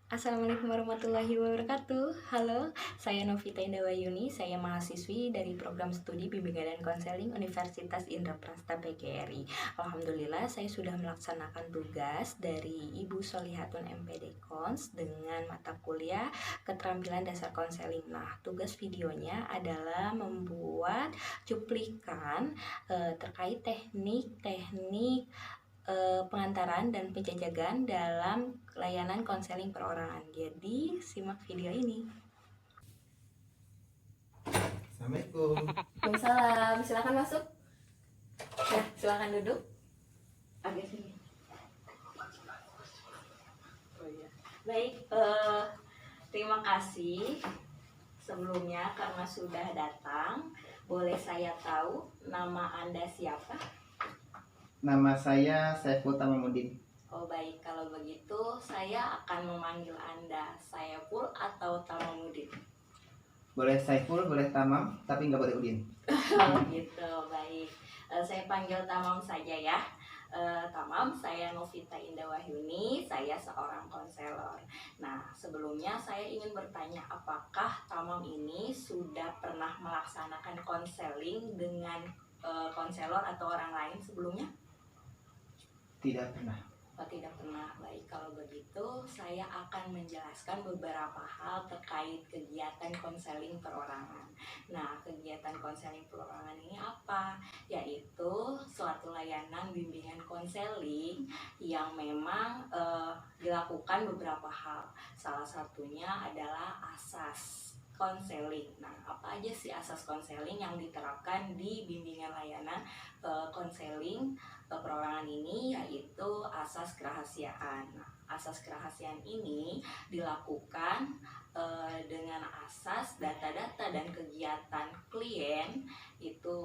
Assalamualaikum warahmatullahi wabarakatuh. Halo, saya Novita Indawayuni. Saya mahasiswi dari program studi bimbingan dan konseling Universitas Indraprasta PGRI. Alhamdulillah, saya sudah melaksanakan tugas dari Ibu Solihatun MPD Kons dengan mata kuliah keterampilan dasar konseling. Nah, tugas videonya adalah membuat cuplikan terkait teknik-teknik pengantaran dan penjajakan dalam layanan konseling perorangan. Jadi, simak video ini. Assalamualaikum. Waalaikumsalam. Silakan masuk. Nah, silakan duduk. Agak sini. Oh iya. Baik, terima kasih sebelumnya karena sudah datang. Boleh saya tahu nama Anda siapa? Nama saya Saiful Tamamuddin. Oh baik, kalau begitu saya akan memanggil Anda Saiful atau Tamamuddin. Boleh Saiful, boleh Tamam, tapi nggak boleh Udin. Oh gitu, baik. Saya panggil Tamam saja ya. Tamam, saya Novita Indawahyuni, saya seorang konselor. Nah, sebelumnya saya ingin bertanya, apakah Tamam ini sudah pernah melaksanakan konseling dengan konselor atau orang lain sebelumnya? Tidak pernah. Oh, tidak pernah. Baik, kalau begitu saya akan menjelaskan beberapa hal terkait kegiatan konseling perorangan. Nah, kegiatan konseling perorangan ini apa? Yaitu suatu layanan bimbingan konseling yang memang dilakukan beberapa hal. Salah satunya adalah asas konseling. Nah, apa aja sih asas konseling yang diterapkan di bimbingan layanan konseling perorangan ini, yaitu asas kerahasiaan. Nah, asas kerahasiaan ini dilakukan dengan asas data-data dan kegiatan klien itu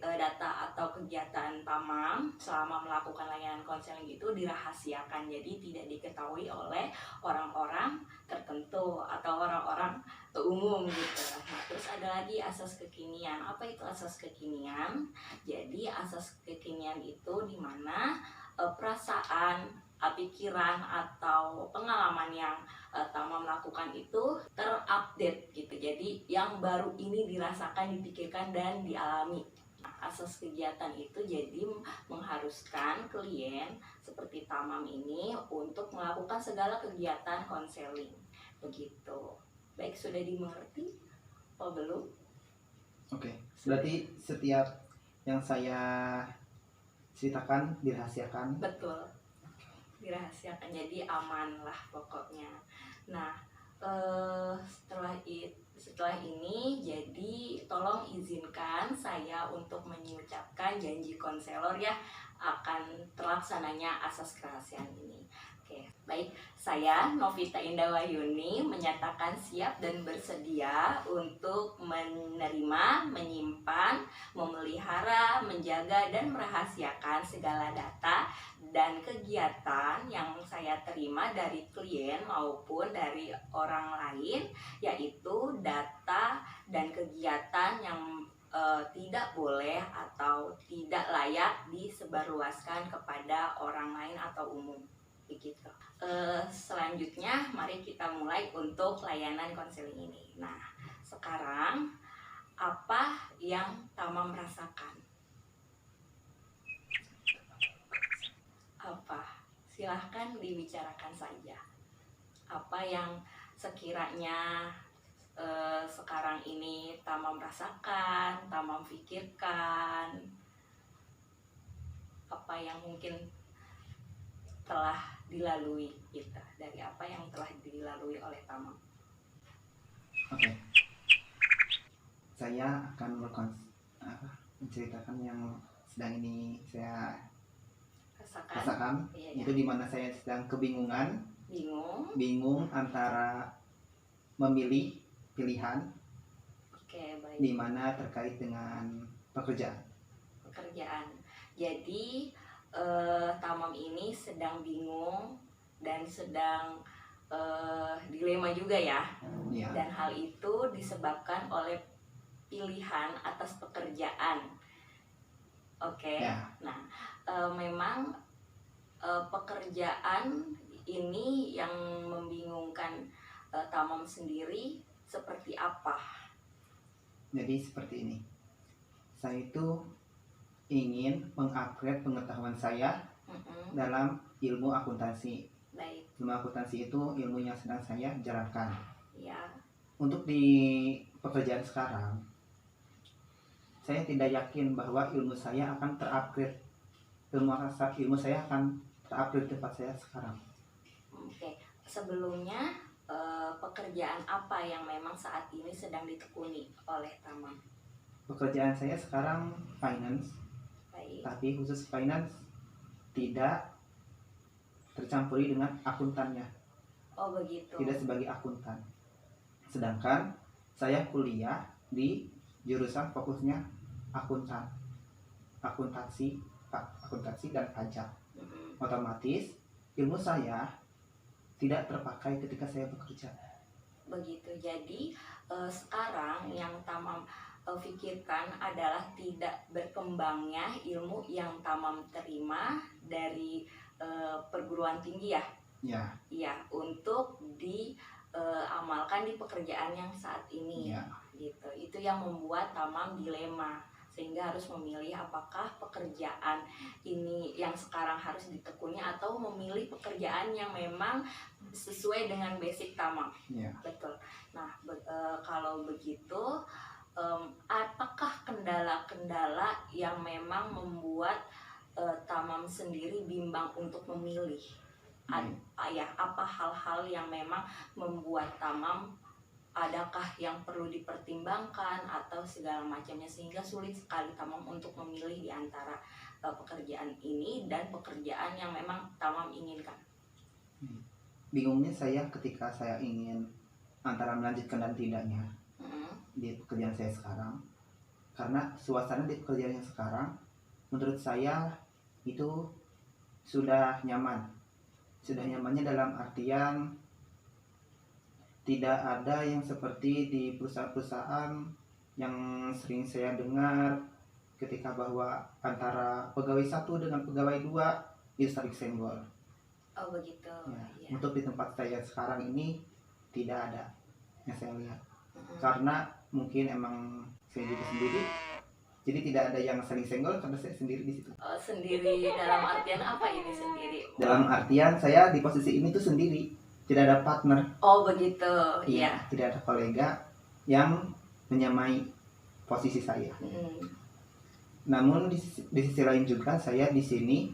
data atau kegiatan Tamam selama melakukan layanan konseling itu dirahasiakan, jadi tidak diketahui oleh orang-orang tertentu atau orang-orang umum gitu. Nah, terus ada lagi asas kekinian. Apa itu asas kekinian? Jadi asas kekinian itu dimana perasaan, pikiran atau pengalaman yang Tamam melakukan itu terupdate gitu. Jadi yang baru ini dirasakan, dipikirkan dan dialami. Nah, asas kegiatan itu jadi mengharuskan klien seperti Tamam ini untuk melakukan segala kegiatan konseling. Begitu. Baik, sudah dimengerti? Oh belum? Oke. Berarti setiap yang saya ceritakan dirahasiakan. Betul, dirahasiakan, jadi aman lah pokoknya. Nah, setelah ini jadi tolong izinkan saya untuk mengucapkan janji konselor ya akan terlaksananya asas kerahasiaan ini. Oke, baik. Saya Novita Indawahyuni menyatakan siap dan bersedia untuk menerima, menyimpan, memelihara, menjaga dan merahasiakan segala data dan kegiatan yang saya terima dari klien maupun dari orang lain, yaitu data dan kegiatan yang tidak boleh atau tidak layak disebarluaskan kepada orang lain atau umum. Begitu. Selanjutnya mari kita mulai untuk layanan konseling ini. Nah, sekarang apa yang Tamam rasakan? Apa? Silahkan dibicarakan saja. Apa yang sekiranya sekarang ini Tamam rasakan, Tamam pikirkan, apa yang mungkin telah dilalui kita, dari apa yang telah dilalui oleh Tamam. Oke. Saya akan menceritakan yang sedang ini saya rasakan. Iya, Itu dimana saya sedang kebingungan. Bingung. Antara memilih pilihan. Oke, baik. Dimana terkait dengan pekerjaan. Jadi Tamam ini sedang bingung dan sedang dilema juga ya. Dan hal itu disebabkan oleh pilihan atas pekerjaan. Oke. Nah, memang pekerjaan ini yang membingungkan Tamam sendiri seperti apa? Jadi seperti ini. Saya itu ingin mengupgrade pengetahuan saya Mm-mm. dalam ilmu akuntansi. Baik, Ilmu akuntansi itu ilmu yang sedang saya jalankan. ya. Untuk di pekerjaan sekarang, saya tidak yakin bahwa ilmu saya akan terupgrade. Ilmu saya akan terupgrade di tempat saya sekarang. Oke, sebelumnya pekerjaan apa yang memang saat ini sedang ditekuni oleh Tamam? Pekerjaan saya sekarang finance, Baik. tapi khusus finance tidak tercampuri dengan akuntannya, Oh begitu. tidak sebagai akuntan. Sedangkan saya kuliah di jurusan fokusnya akuntansi dan pajak. Mm-mm. Otomatis ilmu saya tidak terpakai ketika saya bekerja. Begitu. Jadi sekarang yang Tamam pikirkan adalah tidak berkembangnya ilmu yang Tamam terima dari perguruan tinggi ya. Ya, Iya, untuk diamalkan di pekerjaan yang saat ini. ya. Gitu. Itu yang membuat Tamam dilema, sehingga harus memilih apakah pekerjaan ini yang sekarang harus ditekuni atau memilih pekerjaan yang memang sesuai dengan basic Tamam. Ya. Betul. Nah, kalau begitu, apakah kendala-kendala yang memang membuat Tamam sendiri bimbang untuk memilih? Apa hal-hal yang memang membuat Tamam, adakah yang perlu dipertimbangkan atau segala macamnya, sehingga sulit sekali Tamam untuk memilih di antara pekerjaan ini dan pekerjaan yang memang Tamam inginkan? Bingungnya saya ketika saya ingin antara melanjutkan dan tidaknya di pekerjaan saya sekarang, karena suasana di pekerjaan yang sekarang menurut saya itu sudah nyaman. Sudah nyamannya dalam artian tidak ada yang seperti di perusahaan-perusahaan yang sering saya dengar ketika bahwa antara pegawai satu dengan pegawai dua itu saling senggol. Oh begitu. Ya, Ya. untuk di tempat saya sekarang ini tidak ada yang saya lihat. Karena mungkin emang saya juga sendiri, jadi tidak ada yang saling senggol karena saya sendiri di situ. Sendiri dalam artian apa ini sendiri? Dalam artian saya di posisi ini tuh sendiri, tidak ada partner. Oh begitu. Iya. Tidak ada kolega yang menyamai posisi saya. Namun di sisi lain juga saya di sini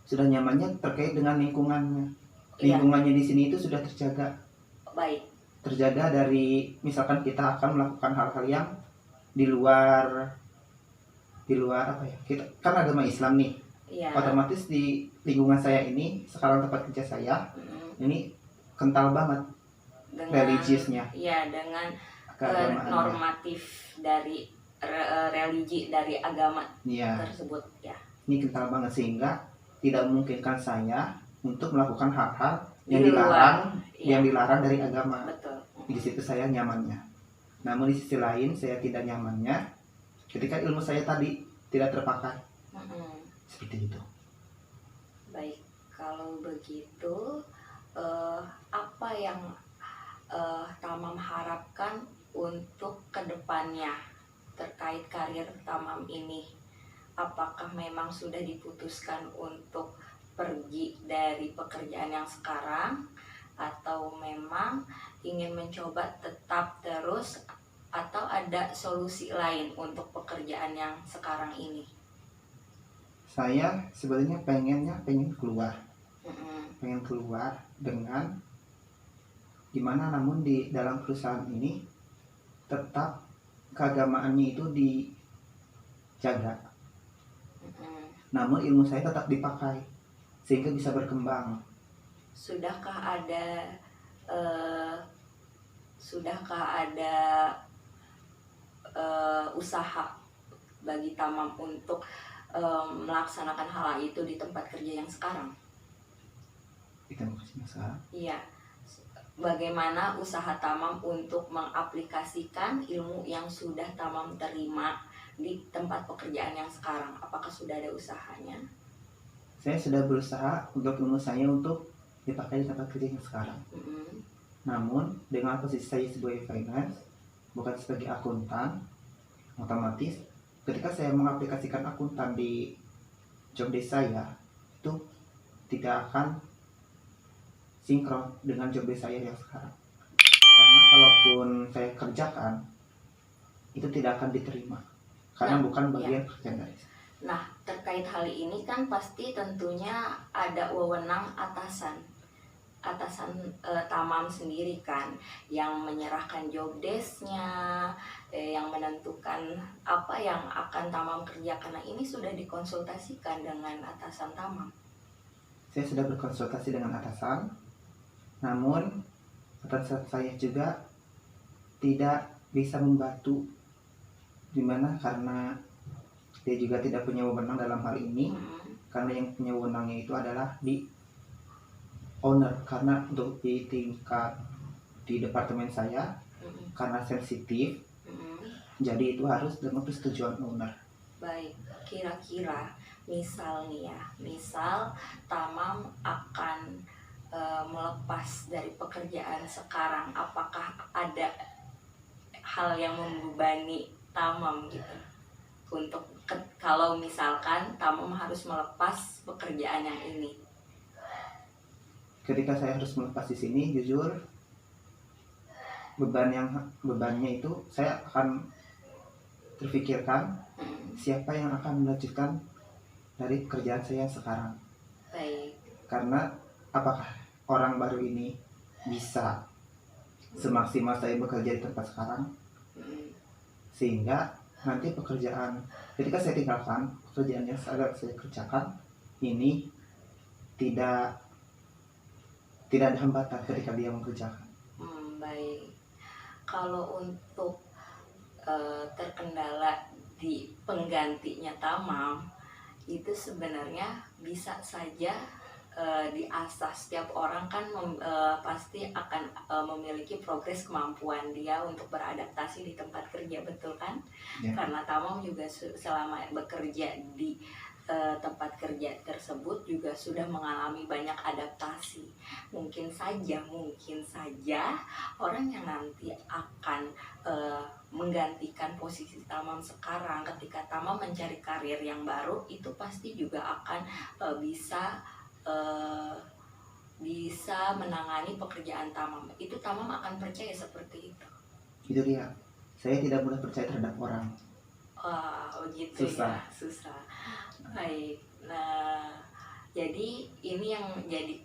sudah nyamannya terkait dengan lingkungannya. Lingkungannya di sini itu sudah terjaga. Baik. Terjaga dari misalkan kita akan melakukan hal-hal yang di luar apa ya? Kita kan agama Islam nih. Iya. Otomatis di lingkungan saya ini sekarang tempat kerja saya ini kental banget dengan religiusnya. Iya, dengan normatif dari religi dari agama tersebut ya. Ini kental banget sehingga tidak memungkinkan saya untuk melakukan hal-hal yang dilarang dari agama. Betul. Di situ saya nyamannya. Namun di sisi lain saya tidak nyamannya ketika ilmu saya tadi tidak terpakai. Seperti itu. Baik, kalau begitu apa yang Tamam harapkan untuk kedepannya terkait karir Tamam ini? Apakah memang sudah diputuskan untuk pergi dari pekerjaan yang sekarang, atau memang ingin mencoba tetap terus, atau ada solusi lain untuk pekerjaan yang sekarang ini? Saya sebenarnya pengen keluar. Pengen keluar dengan gimana, namun di dalam perusahaan ini tetap keagamaannya itu dijaga. Namun ilmu saya tetap dipakai sehingga bisa berkembang. Sudahkah ada usaha bagi Tamam untuk melaksanakan hal itu di tempat kerja yang sekarang? Di tempat kerja yang sekarang? Iya. Bagaimana usaha Tamam untuk mengaplikasikan ilmu yang sudah Tamam terima di tempat pekerjaan yang sekarang? Apakah sudah ada usahanya? Saya sudah berusaha untuk ilmu saya untuk dipakai di tempat kerja yang sekarang. Namun dengan posisi saya sebagai finance, bukan sebagai akuntan, otomatis ketika saya mengaplikasikan akuntan di job desk saya, itu tidak akan sinkron dengan job desk saya yang sekarang. Karena kalaupun saya kerjakan, itu tidak akan diterima karena bukan bagian pekerjaan dari saya. Nah, terkait hal ini kan pasti tentunya ada wewenang atasan Tamam sendiri kan, yang menyerahkan job desk-nya, yang menentukan apa yang akan Tamam kerjakan. Nah, ini sudah dikonsultasikan dengan atasan Tamam. Saya sudah berkonsultasi dengan atasan, namun atasan saya juga tidak bisa membantu, dimana karena dia juga tidak punya wewenang dalam hal ini. Karena yang punya wewenangnya itu adalah di owner, karena untuk di tingkat di departemen saya karena sensitif, jadi itu harus dengan persetujuan owner. Baik, kira-kira misal nih ya, misal Tamam akan melepas dari pekerjaan sekarang, apakah ada hal yang membebani Tamam gitu untuk kalau misalkan Tamam harus melepas pekerjaan yang ini? Ketika saya harus melepas di sini, jujur bebannya itu saya akan terfikirkan siapa yang akan melanjutkan dari pekerjaan saya sekarang. Baik. Karena apakah orang baru ini bisa semaksimal saya bekerja di tempat sekarang, sehingga nanti pekerjaan ketika saya tinggalkan pekerjaan yang saya kerjakan ini tidak ada hambatan ketika dia mengerjakan. Baik. Kalau untuk terkendala di penggantinya Tamam, itu sebenarnya bisa saja diasah. Setiap orang kan pasti akan memiliki progres kemampuan dia untuk beradaptasi di tempat kerja, betul kan? Ya. Karena Tamam juga selama bekerja di tempat kerja tersebut juga sudah mengalami banyak adaptasi. Mungkin saja orang yang nanti akan menggantikan posisi Tamam sekarang, ketika Tamam mencari karir yang baru, itu pasti juga akan bisa menangani pekerjaan Tamam. Itu Tamam akan percaya seperti itu. Itu dia. Saya tidak mudah percaya terhadap orang. Gitu. Susah. Ya, susah. Baik. Nah, jadi ini yang jadi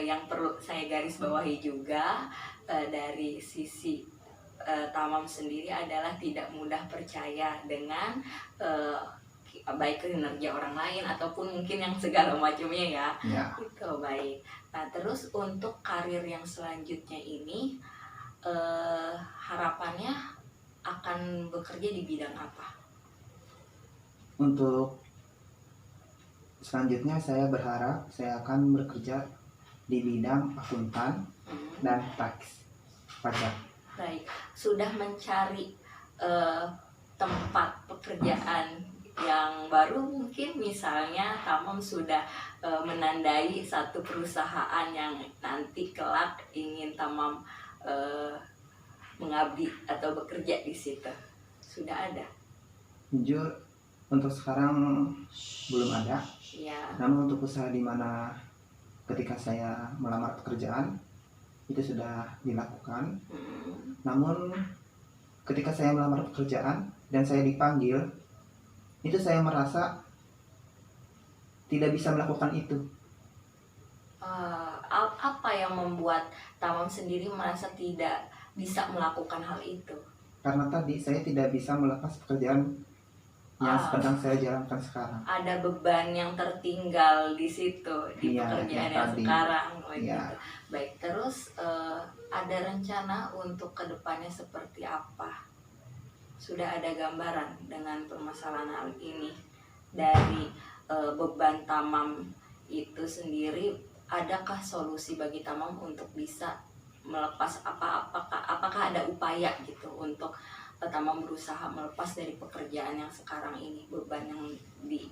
yang perlu saya garis bawahi juga dari sisi Tamam sendiri adalah tidak mudah percaya dengan baik kinerja orang lain ataupun mungkin yang segala macamnya ya. Itu baik. Nah, terus untuk karir yang selanjutnya ini harapannya akan bekerja di bidang apa? Untuk selanjutnya saya berharap saya akan bekerja di bidang akuntan dan tax pajak. Baik, sudah mencari tempat pekerjaan yang baru, mungkin misalnya Tamam sudah menandai satu perusahaan yang nanti kelak ingin Tamam mengabdi atau bekerja di situ, sudah ada? Jujur untuk sekarang belum ada. Ya. Namun untuk usaha di mana ketika saya melamar pekerjaan itu sudah dilakukan. Namun ketika saya melamar pekerjaan dan saya dipanggil, itu saya merasa tidak bisa melakukan itu. Apa yang membuat Tamam sendiri merasa tidak bisa melakukan hal itu? Karena tadi saya tidak bisa melepas pekerjaan yang sedang saya jalankan sekarang. Ada beban yang tertinggal di situ, di pekerjaan yang sekarang. Gitu. Baik, terus ada rencana untuk kedepannya seperti apa? Sudah ada gambaran dengan permasalahan hal ini dari beban Tamam itu sendiri? Adakah solusi bagi Tamam untuk bisa melepas apakah ada upaya gitu untuk Tamam berusaha melepas dari pekerjaan yang sekarang ini, beban yang di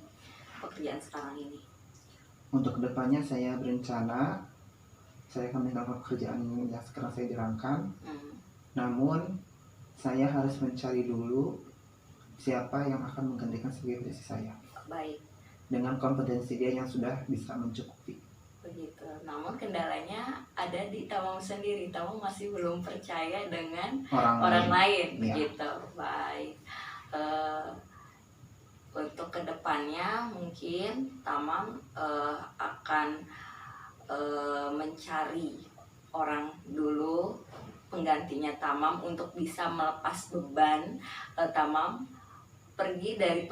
pekerjaan sekarang ini? Untuk kedepannya saya berencana saya akan meninggalkan pekerjaan yang sekarang saya jalankan. Hmm. Namun saya harus mencari dulu siapa yang akan menggantikan sebagai posisi saya. Baik. Dengan kompetensi dia yang sudah bisa mencukupi. Begitu. Namun kendalanya ada di Tamam sendiri. Tamam masih belum percaya dengan orang lain. Ya. Begitu. Baik. Untuk kedepannya mungkin Tamam akan mencari orang dulu penggantinya Tamam untuk bisa melepas beban Tamam pergi dari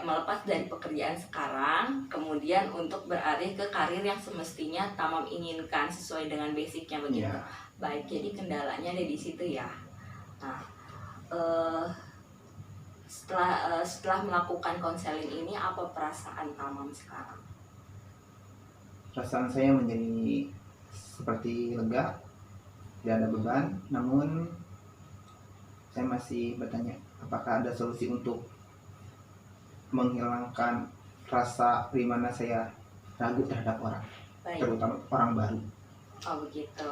melepas dari pekerjaan sekarang, kemudian untuk beralih ke karir yang semestinya Tamam inginkan sesuai dengan basicnya begitu. Ya. Baik, jadi kendalanya ada di situ ya. Nah, setelah melakukan konseling ini, apa perasaan Tamam sekarang? Perasaan saya menjadi seperti lega, tidak ada beban. Namun saya masih bertanya, apakah ada solusi untuk menghilangkan rasa di mana saya ragu terhadap orang. Baik. Terutama orang baru. Oh begitu.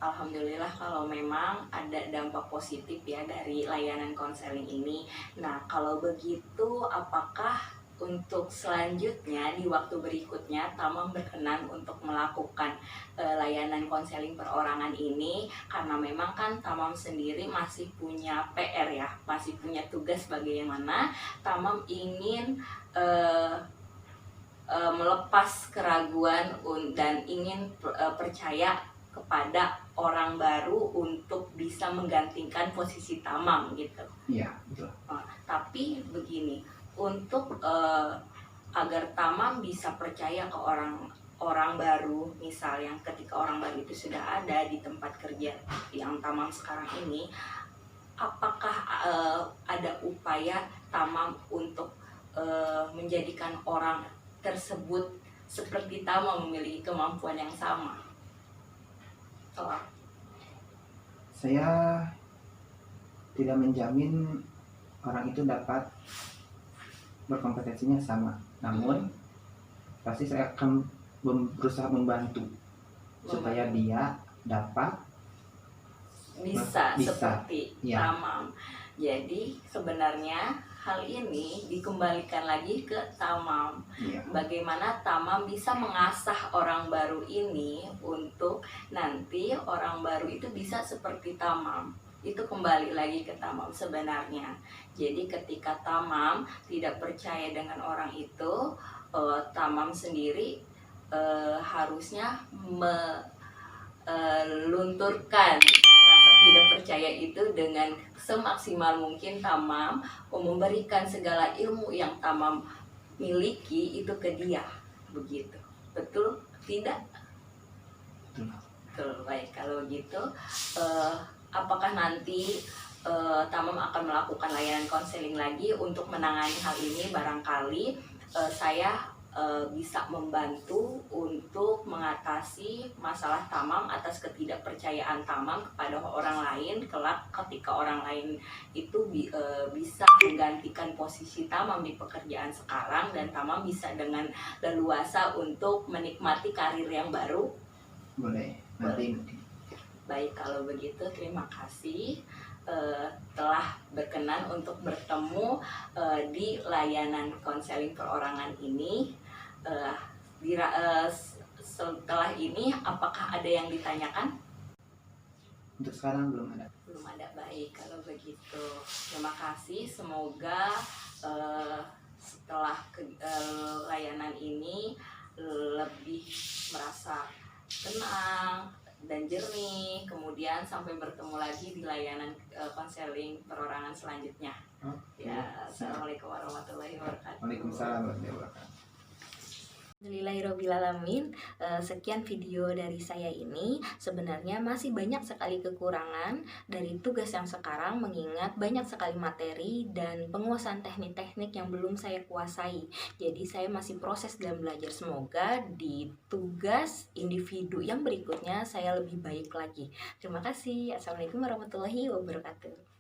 Alhamdulillah kalau memang ada dampak positif ya dari layanan konseling ini. Nah kalau begitu, apakah untuk selanjutnya di waktu berikutnya Tamam berkenan untuk melakukan layanan konseling perorangan ini, karena memang kan Tamam sendiri masih punya PR ya, masih punya tugas bagaimana Tamam ingin melepas keraguan dan ingin percaya kepada orang baru untuk bisa menggantikan posisi Tamam gitu. Iya, betul. Tapi begini, untuk agar Tamam bisa percaya ke orang baru, misal yang ketika orang baru itu sudah ada di tempat kerja yang Tamam sekarang ini, apakah ada upaya Tamam untuk menjadikan orang tersebut seperti Tamam memiliki kemampuan yang sama? Saya tidak menjamin orang itu dapat berkompetensinya sama, namun pasti saya akan berusaha membantu supaya dia dapat bisa seperti ya. Tamam. Jadi sebenarnya hal ini dikembalikan lagi ke Tamam. Ya. Bagaimana Tamam bisa mengasah orang baru ini untuk nanti orang baru itu bisa seperti Tamam. Itu kembali lagi ke Tamam sebenarnya. Jadi ketika Tamam tidak percaya dengan orang itu, Tamam sendiri harusnya melunturkan rasa tidak percaya itu dengan semaksimal mungkin Tamam memberikan segala ilmu yang Tamam miliki itu ke dia. Begitu. Betul tidak? Betul. Baik, kalau gitu apakah nanti Tamam akan melakukan layanan konseling lagi untuk menangani hal ini? Barangkali saya bisa membantu untuk mengatasi masalah Tamam atas ketidakpercayaan Tamam kepada orang lain. Kelak ketika orang lain itu bisa menggantikan posisi Tamam di pekerjaan sekarang, dan Tamam bisa dengan leluasa untuk menikmati karir yang baru. Boleh, nanti. Baik, kalau begitu terima kasih telah berkenan untuk bertemu di layanan konseling perorangan ini. Setelah ini apakah ada yang ditanyakan? Untuk sekarang belum ada. Belum ada. Baik, kalau begitu terima kasih. Semoga setelah layanan ini lebih merasa tenang dan jernih, kemudian sampai bertemu lagi di layanan konseling perorangan selanjutnya. Ya, assalamualaikum warahmatullahi wabarakatuh. Waalaikumsalam warahmatullahi wabarakatuh. Alhamdulillahirrahmanirrahim. Sekian video dari saya ini. Sebenarnya masih banyak sekali kekurangan dari tugas yang sekarang, mengingat banyak sekali materi dan penguasaan teknik-teknik yang belum saya kuasai. Jadi saya masih proses dalam belajar. Semoga di tugas individu yang berikutnya saya lebih baik lagi. Terima kasih. Assalamualaikum warahmatullahi wabarakatuh.